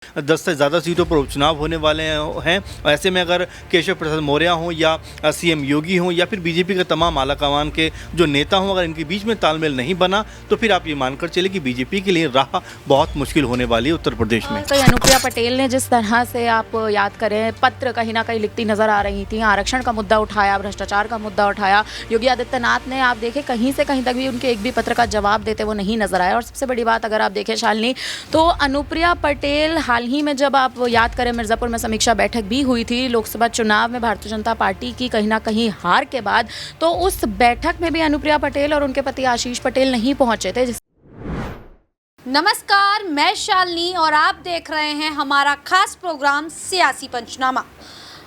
10 से ज़्यादा सीटों पर उपचुनाव होने वाले हैं। ऐसे में अगर केशव प्रसाद मौर्य हों या सीएम योगी हों या फिर बीजेपी के तमाम आलाकमान के जो नेता हों, अगर इनके बीच में तालमेल नहीं बना तो फिर आप ये मानकर चले कि बीजेपी के लिए राह बहुत मुश्किल होने वाली है उत्तर प्रदेश में। तो अनुप्रिया पटेल ने जिस तरह से आप याद करें पत्र कहीं ना कहीं लिखती नजर आ रही थी, आरक्षण का मुद्दा उठाया, भ्रष्टाचार का मुद्दा उठाया, योगी आदित्यनाथ ने आप देखें कहीं से कहीं तक भी उनके एक भी पत्र का जवाब देते वो नहीं नजर आया। और सबसे बड़ी बात अगर आप देखें शालिनी, तो अनुप्रिया पटेल हाल ही में जब आप याद करें मिर्ज़ापुर में समीक्षा बैठक भी हुई थी लोकसभा चुनाव में भारतीय जनता पार्टी की कहीं ना कहीं हार के बाद, तो उस बैठक में भी अनुप्रिया पटेल और उनके पति आशीष पटेल नहीं पहुंचे थे। नमस्कार, मैं शालिनी और आप देख रहे हैं हमारा खास प्रोग्राम सियासी पंचनामा।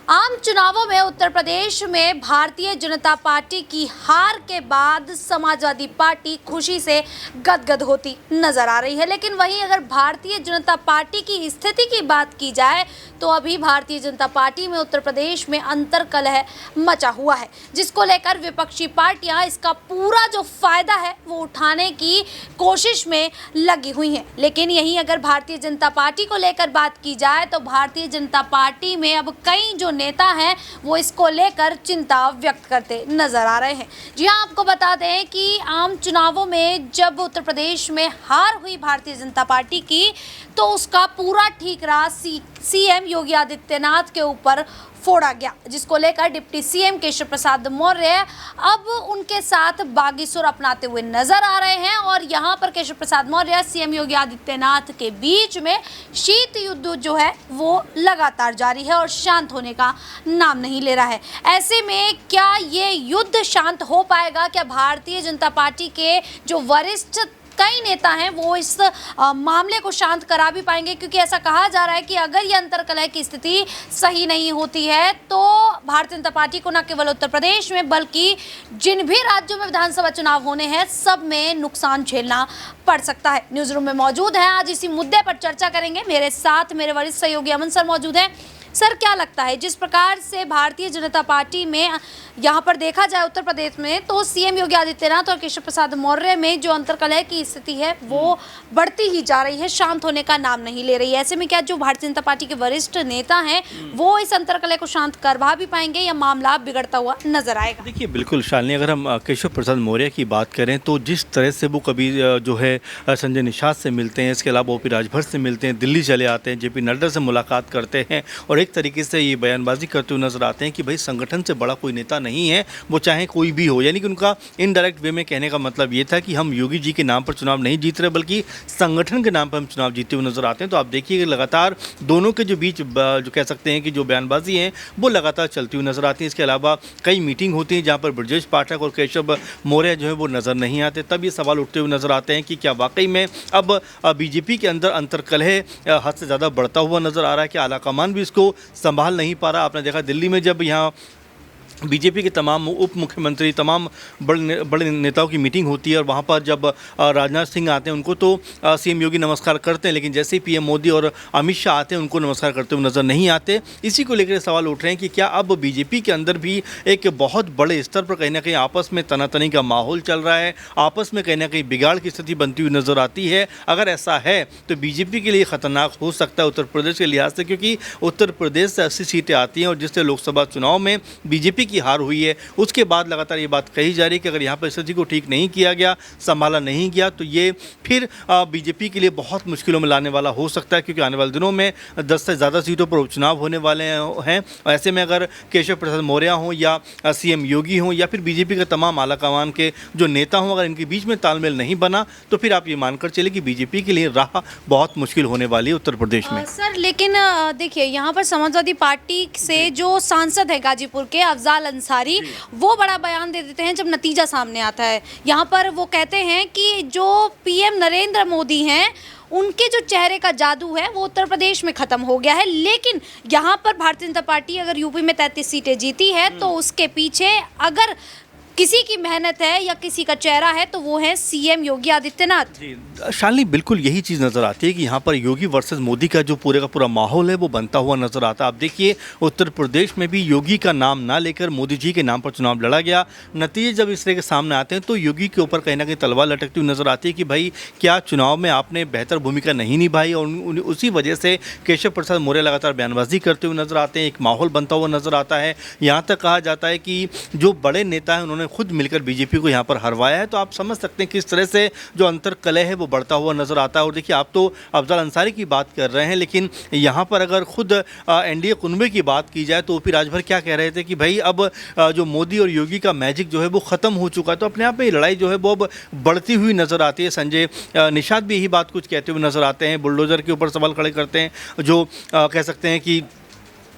आम चुनावों में उत्तर प्रदेश में भारतीय जनता पार्टी की हार के बाद समाजवादी पार्टी खुशी से गदगद होती नजर आ रही है, लेकिन वहीं अगर भारतीय जनता पार्टी की स्थिति की बात की जाए तो अभी भारतीय जनता पार्टी में उत्तर प्रदेश में अंतर्कलह मचा हुआ है, जिसको लेकर विपक्षी पार्टियां इसका पूरा जो फायदा है वो उठाने की कोशिश में लगी हुई हैं। लेकिन यहीं अगर भारतीय जनता पार्टी को लेकर बात की जाए तो भारतीय जनता पार्टी में अब कई जो नेता हैं वो इसको लेकर चिंता व्यक्त करते नजर आ रहे हैं। जी हाँ, आपको बता दें कि आम चुनावों में जब उत्तर प्रदेश में हार हुई भारतीय जनता पार्टी की तो उसका पूरा ठीकरा सीएम योगी आदित्यनाथ के ऊपर फोड़ा गया, जिसको लेकर डिप्टी सीएम केशव प्रसाद मौर्य अब उनके साथ बागी सुर अपनाते हुए नजर आ रहे हैं। और यहां पर केशव प्रसाद मौर्य सीएम योगी आदित्यनाथ के बीच में शीत युद्ध जो है वो लगातार जारी है और शांत होने का नाम नहीं ले रहा है। ऐसे में क्या ये युद्ध शांत हो पाएगा? क्या भारतीय जनता पार्टी के जो वरिष्ठ कई नेता हैं वो इस मामले को शांत करा भी पाएंगे? क्योंकि ऐसा कहा जा रहा है कि अगर ये अंतर्कलह की स्थिति सही नहीं होती है तो भारतीय जनता पार्टी को न केवल उत्तर प्रदेश में बल्कि जिन भी राज्यों में विधानसभा चुनाव होने हैं सब में नुकसान झेलना पड़ सकता है। न्यूज रूम में मौजूद हैं, आज इसी मुद्दे पर चर्चा करेंगे। मेरे साथ मेरे वरिष्ठ सहयोगी अमन सर मौजूद हैं। सर, क्या लगता है जिस प्रकार से भारतीय जनता पार्टी में यहाँ पर देखा जाए उत्तर प्रदेश में तो सीएम योगी आदित्यनाथ और केशव प्रसाद मौर्य में जो अंतर्कलह की स्थिति है वो बढ़ती ही जा रही है, शांत होने का नाम नहीं ले रही है। ऐसे में क्या जो भारतीय जनता पार्टी के वरिष्ठ नेता हैं वो इस अंतर्कलह को शांत करवा भी पाएंगे या मामला बिगड़ता हुआ नजर आएगा? देखिए, बिल्कुल शालिनी, अगर हम केशव प्रसाद मौर्य की बात करें तो जिस तरह से वो कभी जो है संजय निषाद से मिलते हैं, इसके अलावा ओपी राजभर से मिलते हैं, दिल्ली चले आते हैं, जेपी नड्डा से मुलाकात करते हैं और एक तरीके से ये बयानबाजी करते हुए नजर आते हैं कि भाई संगठन से बड़ा कोई नेता नहीं है, वो चाहे कोई भी हो। यानी कि उनका इनडायरेक्ट वे में कहने का मतलब ये था कि हम योगी जी के नाम पर चुनाव नहीं जीत रहे बल्कि संगठन के नाम पर हम चुनाव जीते हुए नजर आते हैं। तो आप देखिए लगातार दोनों के जो बीच जो कह सकते हैं कि जो बयानबाजी है वो लगातार चलती हुई नजर आती है। इसके अलावा कई मीटिंग होती है जहाँ पर ब्रजेश पाठक और केशव मौर्य जो है वो नजर नहीं आते। तब ये सवाल उठते हुए नजर आते हैं कि क्या वाकई में अब बीजेपी के अंदर अंतर्कलह हद से ज़्यादा बढ़ता हुआ नजर आ रहा है कि आलाकमान भी इसको संभाल नहीं पा रहा। आपने देखा दिल्ली में जब यहाँ बीजेपी के तमाम उप मुख्यमंत्री, तमाम बड़े नेताओं की मीटिंग होती है और वहाँ पर जब राजनाथ सिंह आते हैं उनको तो सीएम योगी नमस्कार करते हैं, लेकिन जैसे ही पीएम मोदी और अमित शाह आते हैं उनको नमस्कार करते हुए नज़र नहीं आते। इसी को लेकर सवाल उठ रहे हैं कि क्या अब बीजेपी के अंदर भी एक बहुत बड़े स्तर पर कहीं ना कहीं आपस में तनातनी का माहौल चल रहा है, आपस में कहीं ना कहीं बिगाड़ की स्थिति बनती हुई नज़र आती है? अगर ऐसा है तो बीजेपी के लिए ख़तरनाक हो सकता है उत्तर प्रदेश के लिहाज से, क्योंकि उत्तर प्रदेश से 80 सीटें आती हैं और जिससे लोकसभा चुनाव में बीजेपी की हार हुई है उसके बाद लगातार ये बात कही जा रही है कि अगर यहाँ पर स्थिति को ठीक नहीं किया गया, संभाला नहीं गया तो ये फिर बीजेपी के लिए बहुत मुश्किलों में लाने वाला हो सकता है, क्योंकि आने वाले दिनों में 10 से ज़्यादा सीटों पर उपचुनाव होने वाले हैं। ऐसे में अगर केशव प्रसाद मौर्य हों या सीएम योगी हों या फिर बीजेपी के तमाम आलाकमान के जो नेता हों, अगर इनके बीच में तालमेल नहीं बना तो फिर आप ये मानकर चले कि बीजेपी के लिए राह बहुत मुश्किल होने वाली है उत्तर प्रदेश में। सर, लेकिन देखिए यहाँ पर समाजवादी पार्टी से जो सांसद है गाजीपुर के अफजाल अंसारी वो बड़ा बयान दे देते हैं जब नतीजा सामने आता है। यहाँ पर वो कहते हैं कि जो पीएम नरेंद्र मोदी हैं उनके जो चेहरे का जादू है वो उत्तर प्रदेश में खत्म हो गया है, लेकिन यहाँ पर भारतीय जनता पार्टी अगर यूपी में 33 सीटें जीती है तो उसके पीछे अगर किसी की मेहनत है या किसी का चेहरा है तो वो है सीएम योगी आदित्यनाथ। जी शालिनी, बिल्कुल यही चीज़ नज़र आती है कि यहाँ पर योगी वर्सेस मोदी का जो पूरे का पूरा माहौल है वो बनता हुआ नज़र आता है। आप देखिए उत्तर प्रदेश में भी योगी का नाम ना लेकर मोदी जी के नाम पर चुनाव लड़ा गया। नतीजे जब इस तरह के सामने आते हैं तो योगी के ऊपर कहीं ना कहीं तलवार लटकती हुई नज़र आती है कि भाई क्या चुनाव में आपने बेहतर भूमिका नहीं निभाई, और उसी वजह से केशव प्रसाद मौर्य लगातार बयानबाजी करते हुए नज़र आते हैं। एक माहौल बनता हुआ नज़र आता है। यहाँ तक कहा जाता है कि जो बड़े नेता हैं उन्होंने खुद मिलकर बीजेपी को यहाँ पर हरवाया है। तो आप समझ सकते हैं किस तरह से जो अंतर कलह है वो बढ़ता हुआ नजर आता है। और देखिए, आप तो अफजल अंसारी की बात कर रहे हैं, लेकिन यहाँ पर अगर खुद एनडीए कुनबे की बात की जाए तो ओपी राजभर क्या कह रहे थे कि भाई अब जो मोदी और योगी का मैजिक जो है वो ख़त्म हो चुका है। तो अपने आप में ये लड़ाई जो है वो अब बढ़ती हुई नज़र आती है। संजय निषाद भी यही बात कुछ कहते हुए नज़र आते हैं, बुलडोज़र के ऊपर सवाल खड़े करते हैं। जो कह सकते हैं कि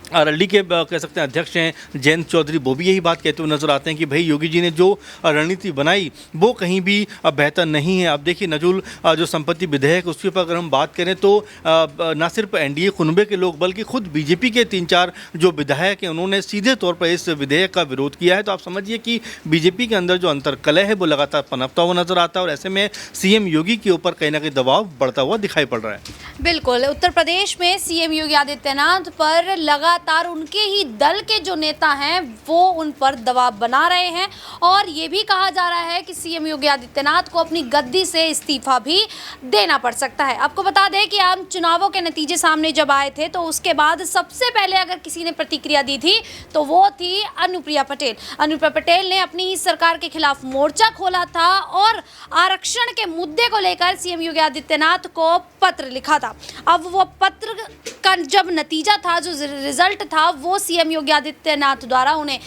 आरएलडी के कह सकते हैं अध्यक्ष हैं जयंत चौधरी, वो भी यही बात कहते हुए नजर आते हैं कि भाई योगी जी ने जो रणनीति बनाई वो कहीं भी बेहतर नहीं है। अब देखिए, नजुल जो संपत्ति विधेयक उसके ऊपर अगर हम बात करें तो ना सिर्फ एनडीए कुनबे के लोग बल्कि खुद बीजेपी के 3-4 जो विधायक हैं उन्होंने सीधे तौर पर इस विधेयक का विरोध किया है। तो आप समझिए कि बीजेपी के अंदर जो अंतर कलह है वो लगातार पनपता हुआ नजर आता है, और ऐसे में सीएम योगी के ऊपर कहीं ना कहीं दबाव बढ़ता हुआ दिखाई पड़ रहा है। बिल्कुल, उत्तर प्रदेश में सीएम योगी आदित्यनाथ पर लगातार उनके ही दल के जो नेता हैं वो उन पर दबाव बना रहे हैं, और ये भी कहा जा रहा है कि सीएम योगी आदित्यनाथ को अपनी गद्दी से इस्तीफा भी देना पड़ सकता है। आपको बता दें कि आम चुनावों के नतीजे सामने जब आए थे तो उसके बाद सबसे पहले अगर किसी ने प्रतिक्रिया दी थी तो वो थी अनुप्रिया पटेल। अनुप्रिया पटेल ने अपनी ही सरकार के खिलाफ मोर्चा खोला था और आरक्षण के मुद्दे को लेकर सीएम योगी आदित्यनाथ को पत्र लिखा था। अब वो पत्र का जब नतीजा था, जो रिजल्ट था, वो सीएम योगी आदित्यनाथ द्वारा उन्हें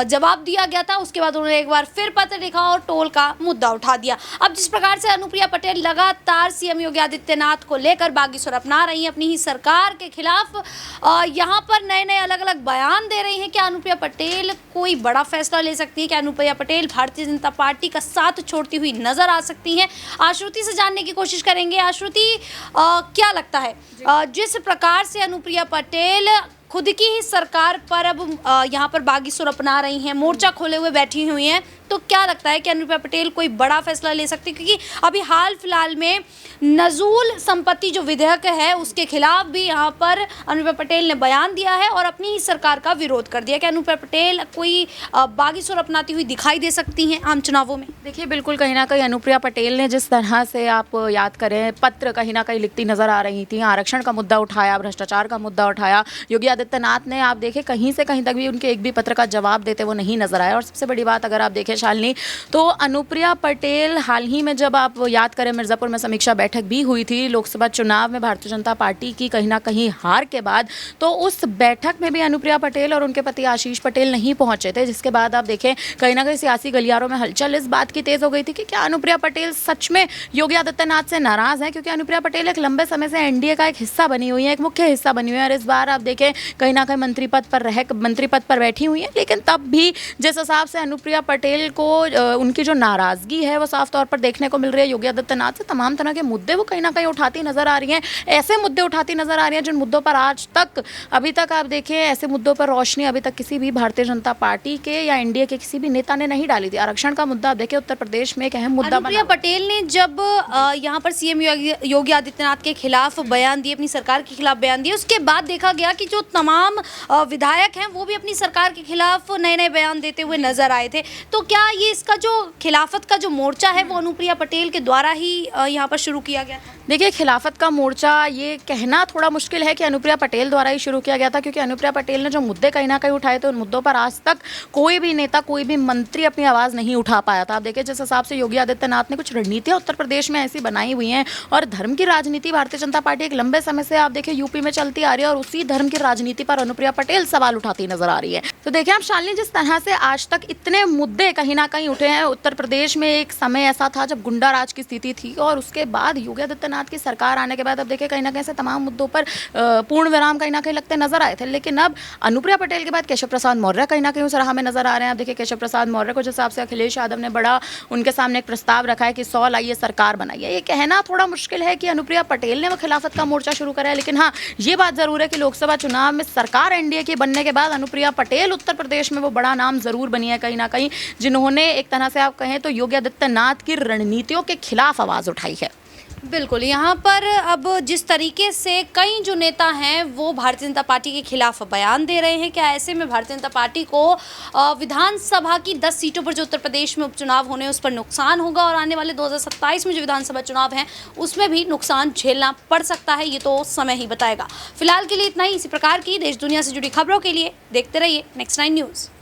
जवाब दिया गया था। उसके बाद उन्होंने एक बार फिर पत्र लिखा और टोल का मुद्दा उठा दिया। अब जिस प्रकार से अनुप्रिया पटेल लगातार सीएम योगी आदित्यनाथ को लेकर बागी सुर अपना रही हैं अपनी ही सरकार के खिलाफ, यहाँ पर नए नए अलग अलग बयान दे रही हैं कि अनुप्रिया पटेल कोई बड़ा फैसला ले सकती है, कि अनुप्रिया पटेल भारतीय जनता पार्टी का साथ छोड़ती हुई नजर आ सकती हैं। आश्रुति से जानने की कोशिश करेंगे। आश्रुति, क्या लगता है जिस प्रकार से अनुप्रिया पटेल खुद की ही सरकार पर अब यहाँ पर बागी सुर अपना रही हैं, मोर्चा खोले हुए बैठी हुई हैं, तो क्या लगता है कि अनुप्रिया पटेल कोई बड़ा फैसला ले सकती है? क्योंकि अभी हाल फिलहाल में नजूल संपत्ति जो विधेयक है उसके खिलाफ भी यहाँ पर अनुप्रिया पटेल ने बयान दिया है और अपनी ही सरकार का विरोध कर दिया। कि अनुप्रिया पटेल कोई बागी सुर अपनाती हुई दिखाई दे सकती हैं आम चुनावों में? देखिए, बिल्कुल कहीं ना कहीं अनुप्रिया पटेल ने जिस तरह से, आप याद करें, पत्र कहीं ना कहीं लिखती नजर आ रही थी, आरक्षण का मुद्दा उठाया, भ्रष्टाचार का मुद्दा उठाया, योगी आदित्यनाथ ने आप देखें कहीं से कहीं तक भी उनके एक भी पत्र का जवाब देते वो नहीं नजर आया। और सबसे बड़ी बात अगर आप देखें शालिनी, तो अनुप्रिया पटेल हाल ही में, जब आप याद करें, मिर्ज़ापुर में समीक्षा बैठक भी हुई थी लोकसभा चुनाव में भारतीय जनता पार्टी की कहीं ना कहीं हार के बाद, तो उस बैठक में भी अनुप्रिया पटेल और उनके पति आशीष पटेल नहीं पहुंचे थे, जिसके बाद आप देखें कहीं ना कहीं सियासी गलियारों में हलचल इस बात की तेज हो गई थी कि क्या अनुप्रिया पटेल सच में योगी आदित्यनाथ से नाराज है, क्योंकि अनुप्रिया पटेल एक लंबे समय से एनडीए का एक हिस्सा बनी हुई है, एक मुख्य हिस्सा बनी हुई है, और इस बार आप देखें कहीं ना कहीं मंत्री पद पर बैठी हुई है। लेकिन तब भी जिस हिसाब से अनुप्रिया पटेल को उनकी जो नाराजगी है वो साफ तौर पर देखने को मिल रही है योगी आदित्यनाथ से, तमाम तरह के मुद्दे वो कहीं ना कहीं उठाती नजर आ रही हैं। ऐसे मुद्दे उठाती नजर आ रही हैं जिन मुद्दों पर आज तक, अभी तक आप देखें, ऐसे मुद्दों पर रोशनी अभी तक किसी भी भारतीय जनता पार्टी के या एनडीए के किसी भी नेता ने नहीं डाली थी। आरक्षण का मुद्दा आप देखें उत्तर प्रदेश में एक अहम मुद्दा बना। अनुप्रिया पटेल ने जब यहाँ पर सीएम योगी आदित्यनाथ के खिलाफ बयान दिए, अपनी सरकार के खिलाफ बयान दिए, उसके बाद देखा गया कि जो तमाम विधायक हैं वो भी अपनी सरकार के खिलाफ नए नए बयान देते हुए नजर आए थे। तो क्या ये इसका जो खिलाफत का जो मोर्चा है वो अनुप्रिया पटेल के द्वारा ही यहाँ पर शुरू किया गया था? देखिए, खिलाफत का मोर्चा ये कहना थोड़ा मुश्किल है कि अनुप्रिया पटेल द्वारा ही शुरू किया गया था, क्योंकि अनुप्रिया पटेल ने जो मुद्दे कहीं ना कहीं उठाए थे उन मुद्दों पर आज तक कोई भी नेता, कोई भी मंत्री अपनी आवाज़ नहीं उठा पाया था। आप देखिए, जिस हिसाब से योगी आदित्यनाथ ने कुछ रणनीतियाँ उत्तर प्रदेश में ऐसी बनाई हुई हैं, और धर्म की राजनीति भारतीय जनता पार्टी एक लंबे समय से आप देखिए यूपी में चलती आ रही है, और उसी धर्म की राजनीति पर अनुप्रिया पटेल सवाल उठाती नजर आ रही है। तो देखिए आप शालिनी, जिस तरह से आज तक इतने मुद्दे कहीं ना कहीं उठे हैं उत्तर प्रदेश में, एक समय ऐसा था जब गुंडा राज की स्थिति थी, और उसके बाद योगी आदित्यनाथ की सरकार आने के बाद अब देखिए कहीं ना कहीं से तमाम मुद्दों पर पूर्ण विराम कहीं ना कहीं लगते नजर आए थे। लेकिन अब अनुप्रिया पटेल के बाद केशव प्रसाद मौर्य कहीं ना कहीं उस राह में नजर आ रहे हैं। अब देखिए, केशव प्रसाद मौर्य को जिस हिसाब से अखिलेश यादव ने बड़ा उनके सामने एक प्रस्ताव रखा है कि 100 लाइए सरकार बनाइए, ये कहना थोड़ा मुश्किल है कि अनुप्रिया पटेल ने वो खिलाफत का मोर्चा शुरू करा है। लेकिन हाँ, ये बात जरूर है कि लोकसभा चुनाव में सरकार एनडीए के बनने के बाद अनुप्रिया पटेल उत्तर प्रदेश में वो बड़ा नाम जरूर बनी है कहीं ना कहीं, जिन्होंने एक तरह से आप कहें तो योगी आदित्यनाथ की रणनीतियों के खिलाफ आवाज उठाई है। बिल्कुल, यहाँ पर अब जिस तरीके से कई जो नेता हैं वो भारतीय जनता पार्टी के खिलाफ बयान दे रहे हैं, क्या ऐसे में भारतीय जनता पार्टी को विधानसभा की 10 सीटों पर जो उत्तर प्रदेश में उपचुनाव होने हैं उस पर नुकसान होगा और आने वाले 2027 में जो विधानसभा चुनाव हैं उसमें भी नुकसान झेलना पड़ सकता है, ये तो समय ही बताएगा। फिलहाल के लिए इतना ही। इसी प्रकार की देश दुनिया से जुड़ी खबरों के लिए देखते रहिए नेक्स्ट 9 न्यूज़।